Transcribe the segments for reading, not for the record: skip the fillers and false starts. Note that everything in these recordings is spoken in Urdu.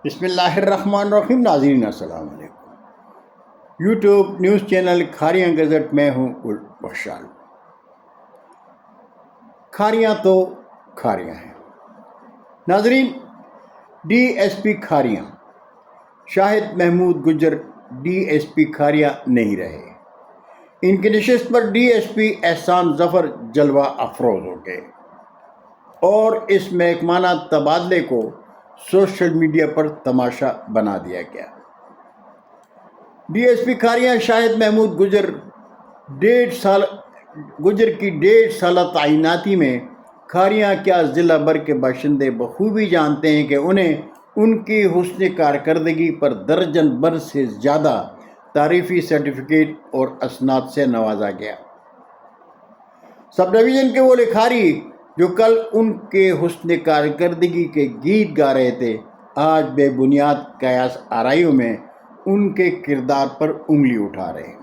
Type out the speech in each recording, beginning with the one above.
بسم اللہ الرحمن الرحیم۔ ناظرین السلام علیکم۔ YouTube news channel Kharian gazette میں ہوں گل بخشال۔ کھاریاں تو کھاریاں ہیں ناظرین۔ ڈی ایس پی کھاریاں شاہد محمود گجر ڈی ایس پی کھاریاں نہیں رہے۔ ان کی نشست پر ڈی ایس پی احسان ظفر جلوہ افروز ہو گئے اور اس محکمانہ تبادلے کو سوشل میڈیا پر تماشا بنا دیا گیا۔ ڈی ایس پی کھاریاں شاہد محمود گجر کی 1.5 سالہ تعیناتی میں کھاریاں کیا ضلع بھر کے باشندے بخوبی جانتے ہیں کہ انہیں ان کی حسن کارکردگی پر درجن بھر سے زیادہ تعریفی سرٹیفکیٹ اور اسناد سے نوازا گیا۔ سب ڈویژن کے وہ لکھاری جو کل ان کے حسن کارکردگی کے گیت گا رہے تھے، آج بے بنیاد قیاس آرائیوں میں ان کے کردار پر انگلی اٹھا رہے ہیں۔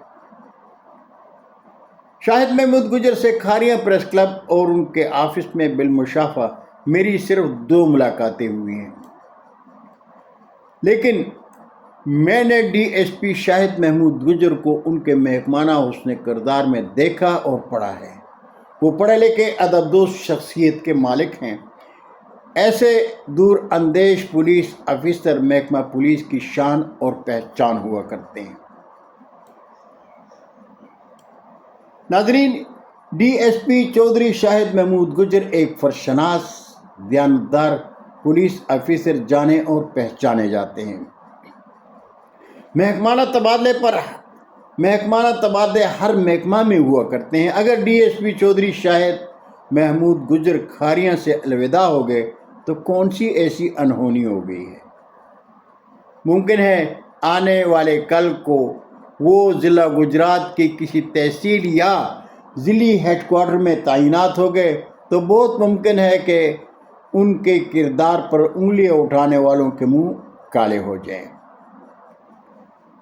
شاہد محمود گجر سے کھاریاں پریس کلب اور ان کے آفس میں بالمشافہ میری صرف 2 ملاقاتیں ہوئی ہیں، لیکن میں نے ڈی ایس پی شاہد محمود گجر کو ان کے محکمانہ حسن کردار میں دیکھا اور پڑھا ہے۔ وہ پڑھے لکھے ادبدوش شخصیت کے مالک ہیں۔ ایسے دور اندیش پولیس افسر محکمہ پولیس کی شان اور پہچان ہوا کرتے ہیں۔ ناظرین، ڈی ایس پی چودھری شاہد محمود گجر ایک فرشناس، دیانتدار پولیس افسر جانے اور پہچانے جاتے ہیں۔ محکمانہ تبادلے ہر محکمہ میں ہوا کرتے ہیں۔ اگر ڈی ایس پی چودھری شاہد محمود گجر کھاریاں سے الوداع ہو گئے تو کون سی ایسی انہونی ہو گئی ہے؟ ممکن ہے آنے والے کل کو وہ ضلع گجرات کی کسی تحصیل یا ضلعی ہیڈ کوارٹر میں تعینات ہو گئے تو بہت ممکن ہے کہ ان کے کردار پر انگلیاں اٹھانے والوں کے منہ کالے ہو جائیں۔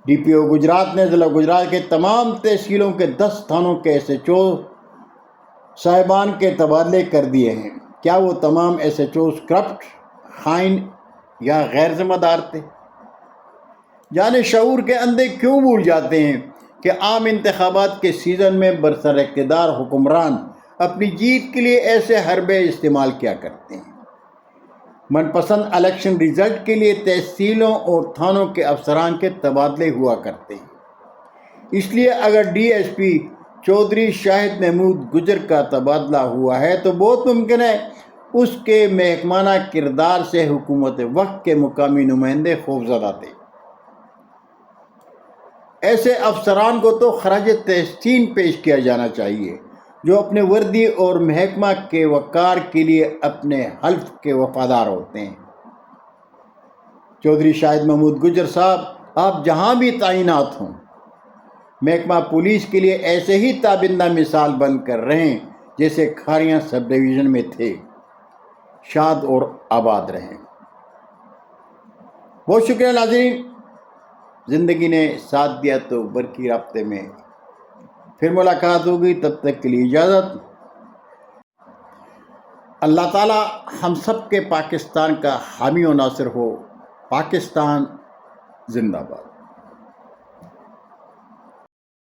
ڈی پی او گجرات نے ضلع گجرات کے تمام تحصیلوں کے 10 تھانوں کے ایس ایچ او صاحبان کے تبادلے کر دیے ہیں۔ کیا وہ تمام ایس ایچ اوز کرپٹ، خائن یا غیر ذمہ دار تھے؟ جانے شعور کے اندھے کیوں بھول جاتے ہیں کہ عام انتخابات کے سیزن میں برسر اقتدار حکمران اپنی جیت کے لیے ایسے حربے استعمال کیا کرتے ہیں؟ من پسند الیکشن ریزلٹ کے لیے تحصیلوں اور تھانوں کے افسران کے تبادلے ہوا کرتے ہیں۔ اس لیے اگر ڈی ایس پی چودھری شاہد محمود گجر کا تبادلہ ہوا ہے تو بہت ممکن ہے اس کے محکمانہ کردار سے حکومت وقت کے مقامی نمائندے خوفزدہ تھے۔ ایسے افسران کو تو خراج تحسین پیش کیا جانا چاہیے جو اپنے وردی اور محکمہ کے وقار کے لیے اپنے حلف کے وفادار ہوتے ہیں۔ چودھری شاہد محمود گجر صاحب، آپ جہاں بھی تعینات ہوں، محکمہ پولیس کے لیے ایسے ہی تابندہ مثال بن کر رہیں جیسے کھاریاں سب ڈویژن میں تھے۔ شاد اور آباد رہیں۔ بہت شکریہ ناظرین، زندگی نے ساتھ دیا تو برقی رابطے میں پھر ملاقات ہوگی۔ تب تک کے لیے اجازت۔ اللہ تعالی ہم سب کے پاکستان کا حامی و ناصر ہو۔ پاکستان زندہ باد۔